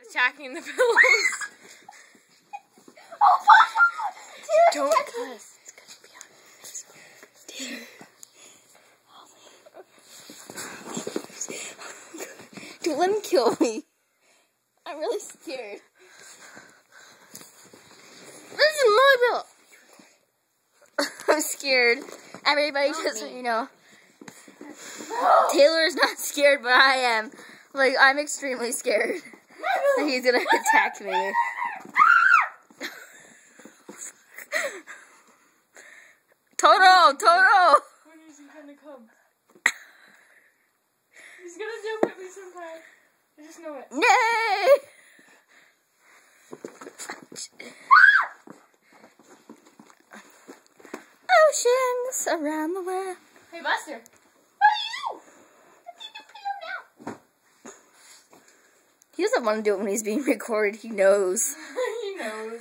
attacking the pillows. Oh, fuck! Don't cuss. It's gonna be on. Dude, let him kill me. I'm really scared. This is my pillow. I'm scared. Everybody just, you know. Taylor is not scared, but I am. Like, I'm extremely scared that he's gonna attack me. Toto! When is he gonna come? He's gonna jump at me sometime. I just know it. Nay! Oceans around the world. Hey, Buster. What are you? Let's eat the pillow now. He doesn't want to do it when he's being recorded. He knows. He knows.